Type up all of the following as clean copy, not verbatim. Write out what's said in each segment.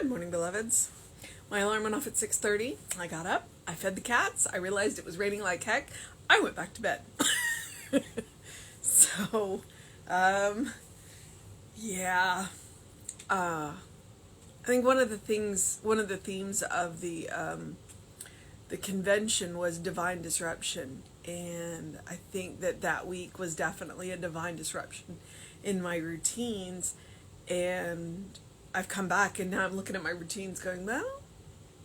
Good morning, beloveds. My alarm went off at 6:30. I got up. I fed the cats. I realized it was raining like heck. I went back to bed. So, yeah. I think one of the themes of the convention was divine disruption, and I think that week was definitely a divine disruption in my routines. And I've come back, and now I'm looking at my routines going, well,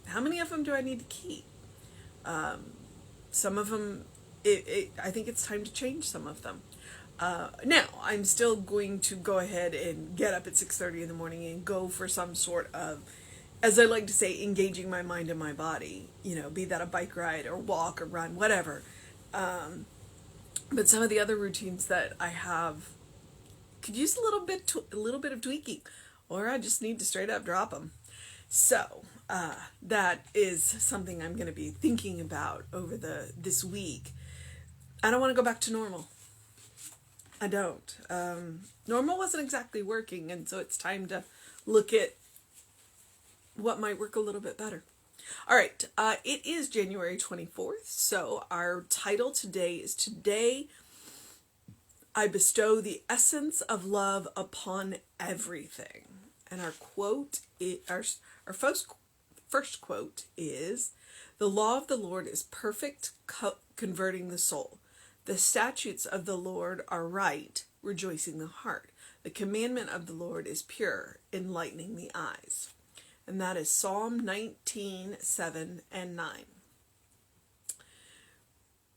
how many of them do I need to keep? Some of them, I think it's time to change some of them. Now, I'm still going to go ahead and get up at 6:30 in the morning and go for some sort of, as I like to say, engaging my mind and my body. Be that a bike ride or walk or run, whatever. But some of the other routines that I have could use a little bit of tweaking, or I just need to straight up drop them. So that is something I'm going to be thinking about over this week. I don't want to go back to normal. I don't. Normal wasn't exactly working, and so it's time to look at what might work a little bit better. All right, it is January 24th, so our title today is Today I Bestow the Essence of Love Upon Everything. And our quote, our first quote is, "The law of the Lord is perfect, converting the soul. The statutes of the Lord are right, rejoicing the heart. The commandment of the Lord is pure, enlightening the eyes." And that is Psalm 19, 7 and 9.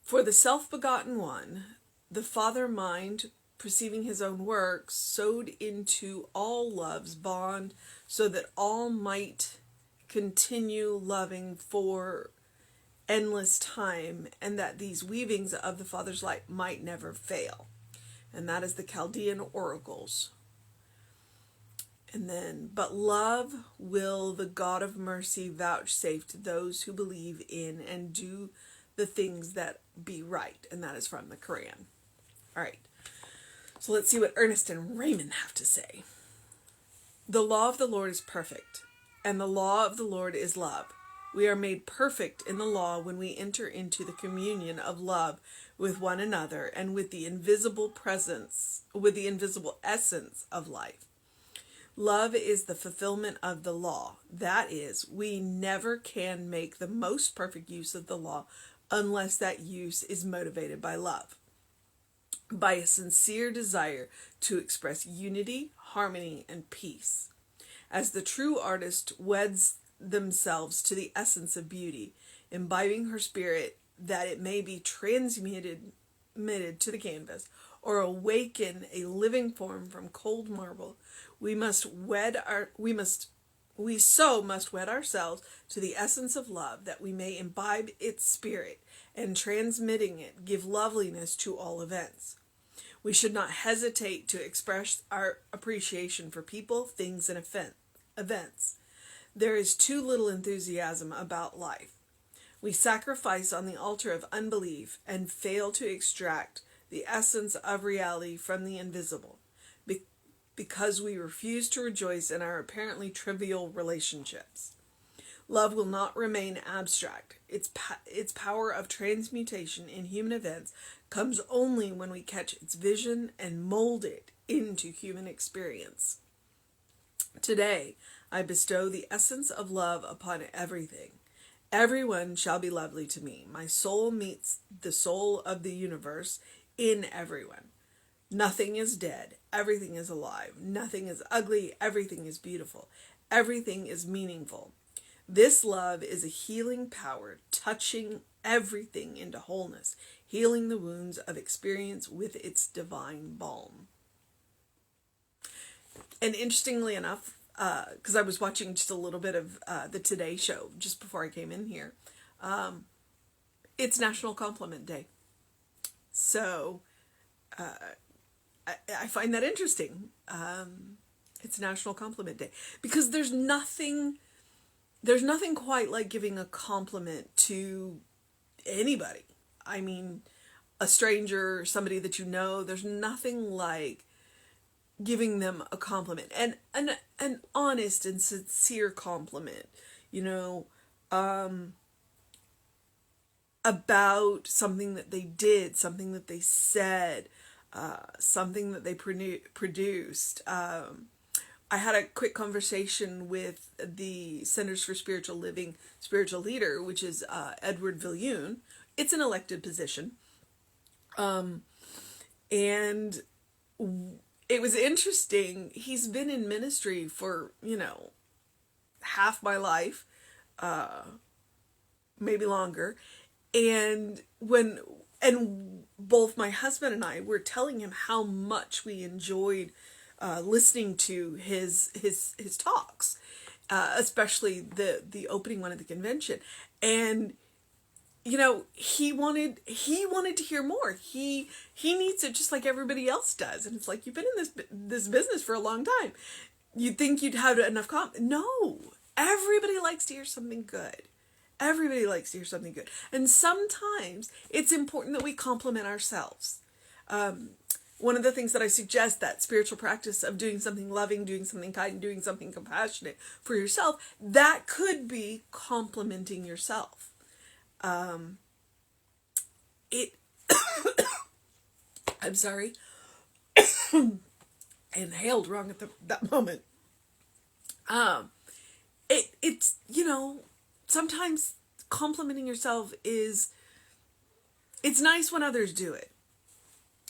"For the self-begotten one, the Father mind, perceiving his own works, sowed into all love's bond, so that all might continue loving for endless time, and that these weavings of the Father's light might never fail." And that is the Chaldean oracles. And then, "But love will the God of mercy vouchsafe to those who believe in and do the things that be right." And that is from the Quran. All right. So let's see what Ernest and Raymond have to say. "The law of the Lord is perfect, and the law of the Lord is love. We are made perfect in the law when we enter into the communion of love with one another and with the invisible essence of life. Love is the fulfillment of the law. That is, we never can make the most perfect use of the law unless that use is motivated by love, by a sincere desire to express unity, harmony, and peace. As the true artist weds themselves to the essence of beauty, imbibing her spirit that it may be transmitted to the canvas, or awaken a living form from cold marble, we must wed ourselves to the essence of love, that we may imbibe its spirit, and transmitting it, give loveliness to all events. We should not hesitate to express our appreciation for people, things, and events. There is too little enthusiasm about life. We sacrifice on the altar of unbelief and fail to extract the essence of reality from the invisible, because we refuse to rejoice in our apparently trivial relationships. Love will not remain abstract. Its power of transmutation in human events comes only when we catch its vision and mold it into human experience. Today, I bestow the essence of love upon everything. Everyone shall be lovely to me. My soul meets the soul of the universe in everyone. Nothing is dead. Everything is alive. Nothing is ugly. Everything is beautiful. Everything is meaningful. This love is a healing power, touching everything into wholeness, healing the wounds of experience with its divine balm." And interestingly enough, because I was watching just a little bit of the Today Show just before I came in here, it's National Compliment Day. So I find that interesting. It's National Compliment Day because there's nothing quite like giving a compliment to anybody. I mean, a stranger, somebody that you know, there's nothing like giving them a compliment, and an honest and sincere compliment, you know, about something that they did, something that they said, something that they produced. I had a quick conversation with the Centers for Spiritual Living spiritual leader, which is Edward Viljoen. It's an elected position. And it was interesting. He's been in ministry for, half my life, maybe longer. And both my husband and I were telling him how much we enjoyed listening to his talks, especially the opening one at the convention. And he wanted to hear more. He needs it just like everybody else does. And it's like, you've been in this business for a long time. You'd think you'd have enough No, everybody likes to hear something good. Everybody likes to hear something good. And sometimes it's important that we compliment ourselves. One of the things that I suggest, that spiritual practice of doing something loving, doing something kind, doing something compassionate for yourself, that could be complimenting yourself. I'm sorry. I inhaled wrong at that moment. It's sometimes complimenting yourself it's nice when others do it.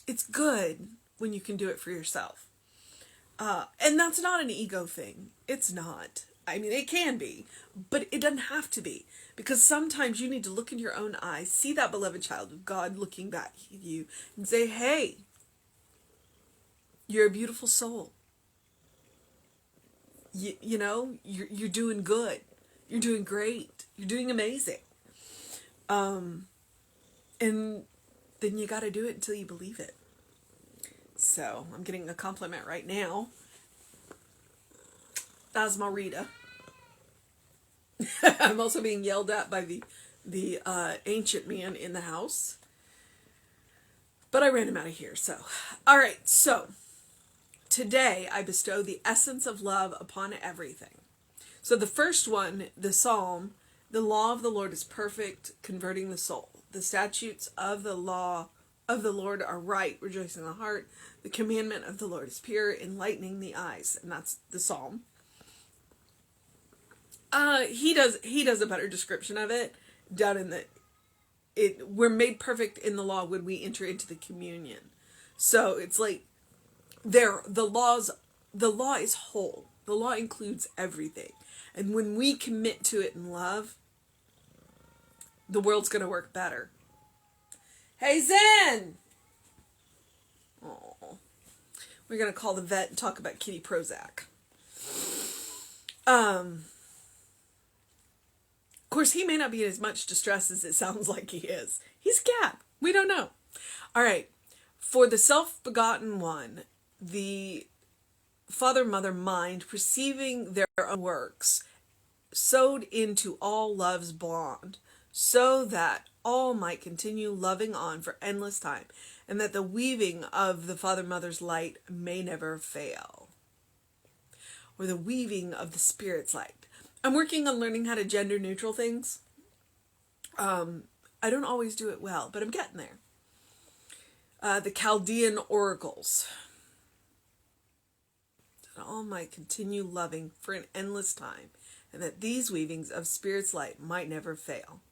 It's good when you can do it for yourself. And that's not an ego thing. It's not. I mean, it can be, but it doesn't have to be. Because sometimes you need to look in your own eyes, see that beloved child of God looking back at you, and say, hey, you're a beautiful soul. You're doing good. You're doing great. You're doing amazing. And then you got to do it until you believe it. So I'm getting a compliment right now. That's Marita. I'm also being yelled at by the ancient man in the house. But I ran him out of here. So, all right. So today I bestow the essence of love upon everything. So the first one, the Psalm, the law of the Lord is perfect, converting the soul. The statutes of the law of the Lord are right, rejoicing the heart. The commandment of the Lord is pure, enlightening the eyes. And that's the Psalm. He does a better description of it down in we're made perfect in the law when we enter into the communion. So it's like the law is whole. The law includes everything. And when we commit to it in love, the world's going to work better. Hey, Zen! Oh, we're going to call the vet and talk about Kitty Prozac. Of course, he may not be in as much distress as it sounds like he is. He's a cat. We don't know. All right. For the self-begotten one, the father, mother, mind, perceiving their own works, sewed into all love's bond, so that all might continue loving on for endless time, and that the weaving of the father, mother's light may never fail. Or the weaving of the Spirit's light. I'm working on learning how to gender neutral things. I don't always do it well, but I'm getting there. The Chaldean oracles. That all might continue loving for an endless time, and that these weavings of Spirit's light might never fail.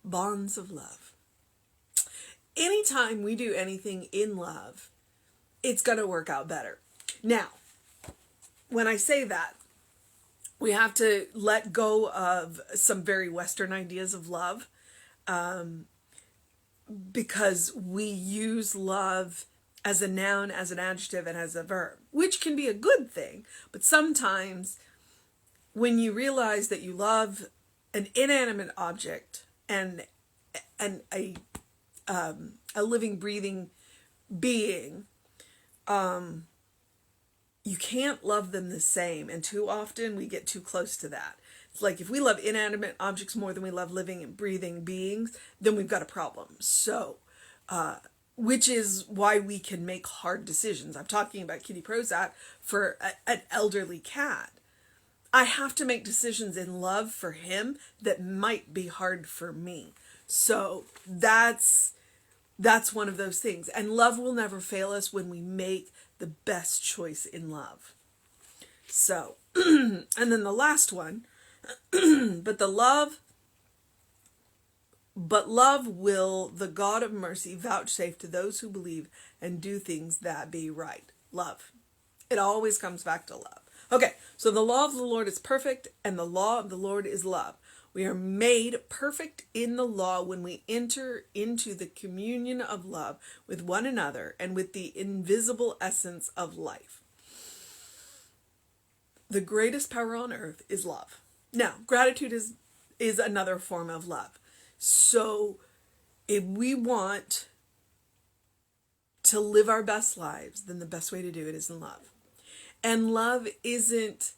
Bonds of love. Anytime we do anything in love, it's going to work out better. Now, when I say that, we have to let go of some very Western ideas of love, because we use love as a noun, as an adjective, and as a verb, which can be a good thing. But sometimes when you realize that you love an inanimate object and a living, breathing being, you can't love them the same. And too often we get too close to that. It's like if we love inanimate objects more than we love living and breathing beings, then we've got a problem. So which is why we can make hard decisions. I'm talking about Kitty Prozac for an elderly cat. I have to make decisions in love for him that might be hard for me. So that's one of those things. And love will never fail us when we make the best choice in love. So, and then the last one, but love will the God of mercy vouchsafe to those who believe and do things that be right. Love. It always comes back to love. Okay, so the law of the Lord is perfect, and the law of the Lord is love. We are made perfect in the law when we enter into the communion of love with one another and with the invisible essence of life. The greatest power on earth is love. Now, gratitude is another form of love. So if we want to live our best lives, then the best way to do it is in love. And love isn't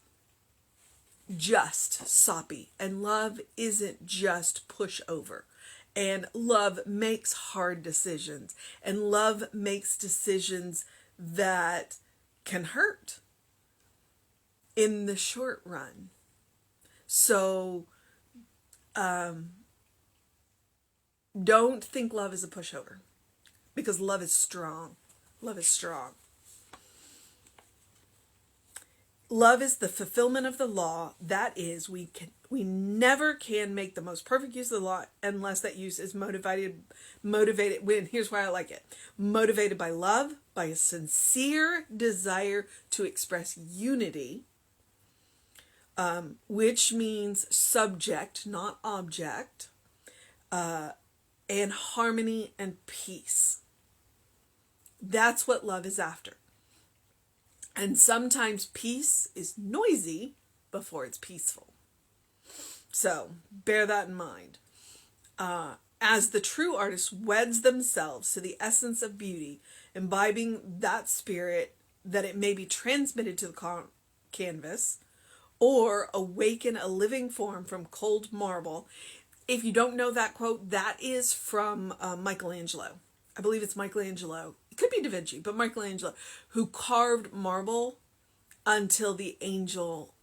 just soppy, and love isn't just pushover. And love makes hard decisions, and love makes decisions that can hurt in the short run. So don't think love is a pushover, because love is strong. Love is strong. Love is the fulfillment of the law. That is, we never can make the most perfect use of the law unless that use is motivated. Here's why I like it: motivated by love, by a sincere desire to express unity, which means subject, not object, and harmony and peace. That's what love is after. And sometimes peace is noisy before it's peaceful. So bear that in mind. As the true artist weds themselves to the essence of beauty, imbibing that spirit that it may be transmitted to the canvas, or awaken a living form from cold marble. If you don't know that quote, that is from Michelangelo. I believe it's Michelangelo. It could be Da Vinci, but Michelangelo, who carved marble until the angel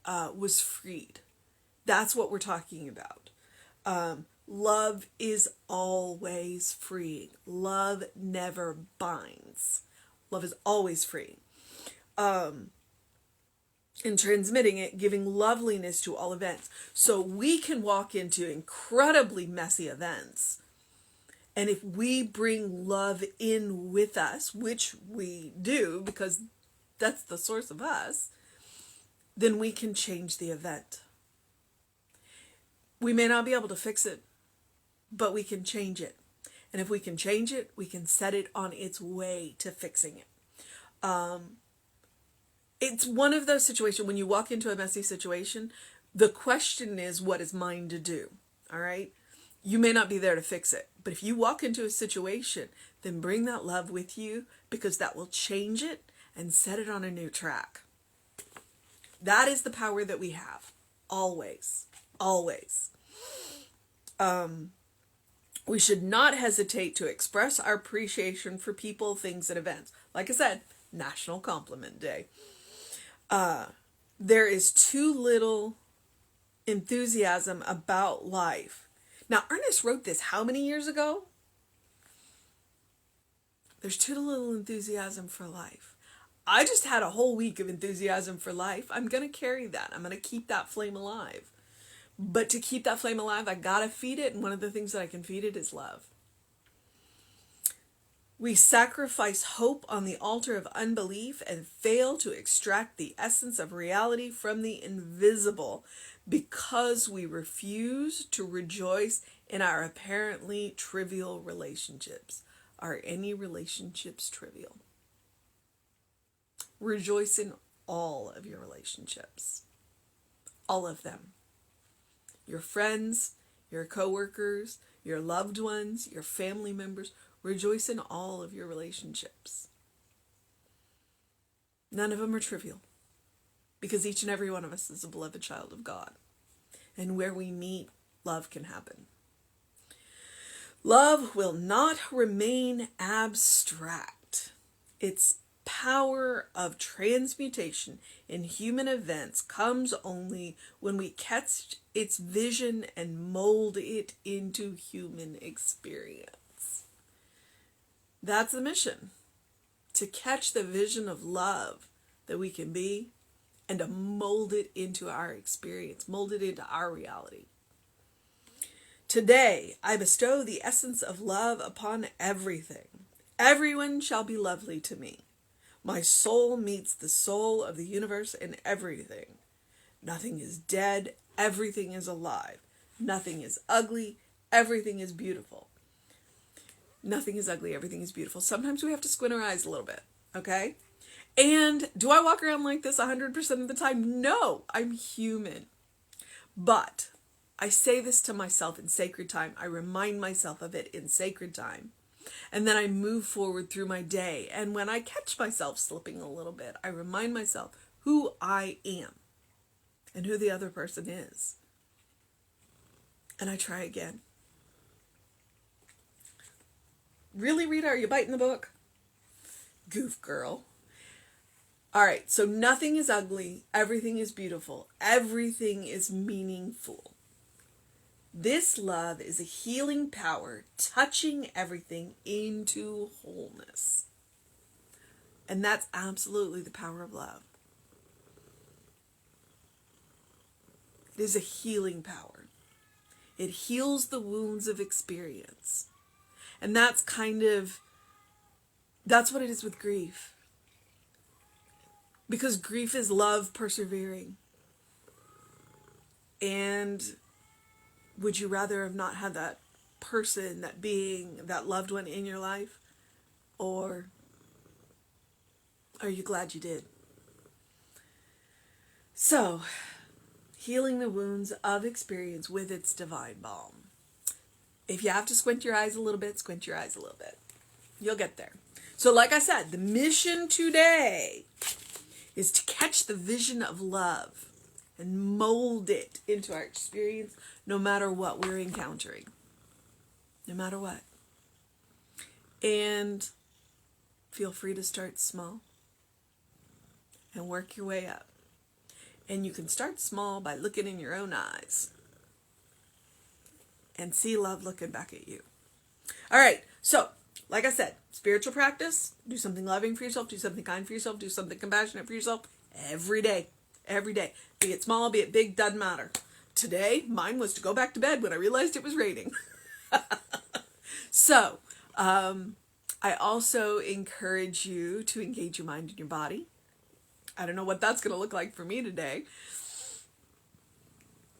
was freed. That's what we're talking about. Love is always freeing. Love never binds. Love is always free. In transmitting it, giving loveliness to all events. So we can walk into incredibly messy events, and if we bring love in with us, which we do because that's the source of us, then we can change the event. We may not be able to fix it, but we can change it. And if we can change it, we can set it on its way to fixing it. It's one of those situations when you walk into a messy situation, the question is, what is mine to do? All right? You may not be there to fix it, but if you walk into a situation, then bring that love with you, because that will change it and set it on a new track. That is the power that we have. Always. Always. We should not hesitate to express our appreciation for people, things, and events. Like I said, National Compliment Day. There is too little enthusiasm about life. Now, Ernest wrote this how many years ago? There's too little enthusiasm for life. I just had a whole week of enthusiasm for life. I'm going to carry that. I'm going to keep that flame alive. But to keep that flame alive, I got to feed it. And one of the things that I can feed it is love. We sacrifice hope on the altar of unbelief and fail to extract the essence of reality from the invisible because we refuse to rejoice in our apparently trivial relationships. Are any relationships trivial? Rejoice in all of your relationships. All of them. Your friends, your coworkers, your loved ones, your family members. Rejoice in all of your relationships. None of them are trivial, because each and every one of us is a beloved child of God. And where we meet, love can happen. Love will not remain abstract. Its power of transmutation in human events comes only when we catch its vision and mold it into human experience. That's the mission. To catch the vision of love that we can be and to mold it into our experience, mold it into our reality. Today, I bestow the essence of love upon everything. Everyone shall be lovely to me. My soul meets the soul of the universe in everything. Nothing is dead, everything is alive. Nothing is ugly, everything is beautiful. Nothing is ugly, everything is beautiful. Sometimes we have to squint our eyes a little bit, okay? And do I walk around like this 100% of the time? No, I'm human. But I say this to myself in sacred time. I remind myself of it in sacred time. And then I move forward through my day. And when I catch myself slipping a little bit, I remind myself who I am and who the other person is. And I try again. Really, Rita? Are you biting the book? Goof girl. All right, so nothing is ugly. Everything is beautiful. Everything is meaningful. This love is a healing power, touching everything into wholeness. And that's absolutely the power of love. It is a healing power. It heals the wounds of experience. And that's what it is with grief. Because grief is love persevering. And would you rather have not had that person, that being, that loved one in your life? Or are you glad you did? So, healing the wounds of experience with its divine balm. If you have to squint your eyes a little bit, squint your eyes a little bit. You'll get there. So like I said, the mission today is to catch the vision of love and mold it into our experience no matter what we're encountering. No matter what. And feel free to start small and work your way up. And you can start small by looking in your own eyes and see love looking back at you. All right, so like I said, spiritual practice, do something loving for yourself, do something kind for yourself, do something compassionate for yourself every day. Every day. Be it small, be it big, doesn't matter. Today, mine was to go back to bed when I realized it was raining. So, I also encourage you to engage your mind and your body. I don't know what that's going to look like for me today.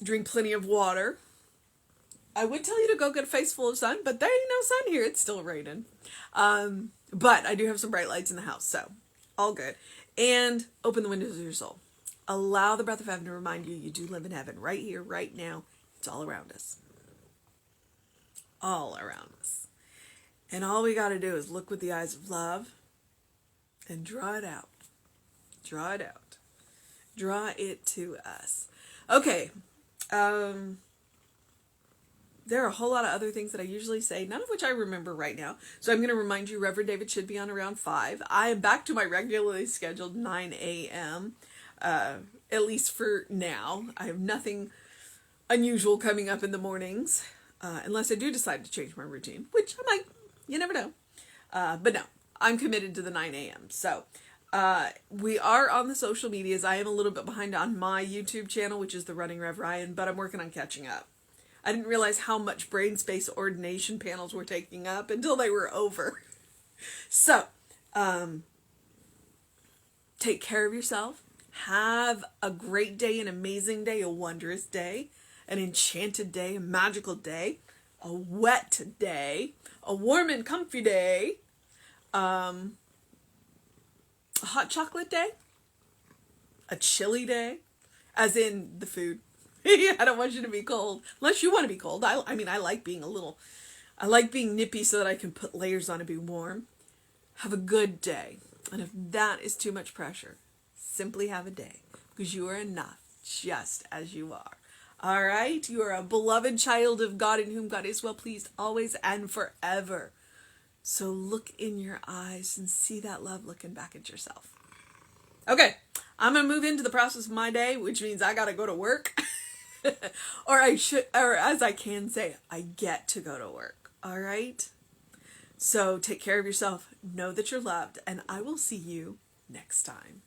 Drink plenty of water. I would tell you to go get a face full of sun, but there ain't no sun here. It's still raining. But I do have some bright lights in the house, so all good. And open the windows of your soul. Allow the breath of heaven to remind you do live in heaven right here, right now. It's all around us. All around us. And all we got to do is look with the eyes of love and draw it out. Draw it out. Draw it to us. Okay. There are a whole lot of other things that I usually say, none of which I remember right now. So I'm going to remind you, Reverend David should be on around 5. I am back to my regularly scheduled 9 a.m., at least for now. I have nothing unusual coming up in the mornings, unless I do decide to change my routine, which I might. You never know. But no, I'm committed to the 9 a.m. So we are on the social medias. I am a little bit behind on my YouTube channel, which is the Running Rev Ryan, but I'm working on catching up. I didn't realize how much brain space ordination panels were taking up until they were over. So, take care of yourself. Have a great day, an amazing day, a wondrous day, an enchanted day, a magical day, a wet day, a warm and comfy day, a hot chocolate day, a chilly day, as in the food. I don't want you to be cold, unless you want to be cold. I like being I like being nippy so that I can put layers on and be warm. Have a good day. And if that is too much pressure, simply have a day, because you are enough just as you are. All right? You are a beloved child of God in whom God is well pleased always and forever. So look in your eyes and see that love looking back at yourself. Okay, I'm going to move into the process of my day, which means I got to go to work. or as I can say, I get to go to work. All right? So take care of yourself. Know that you're loved, and I will see you next time.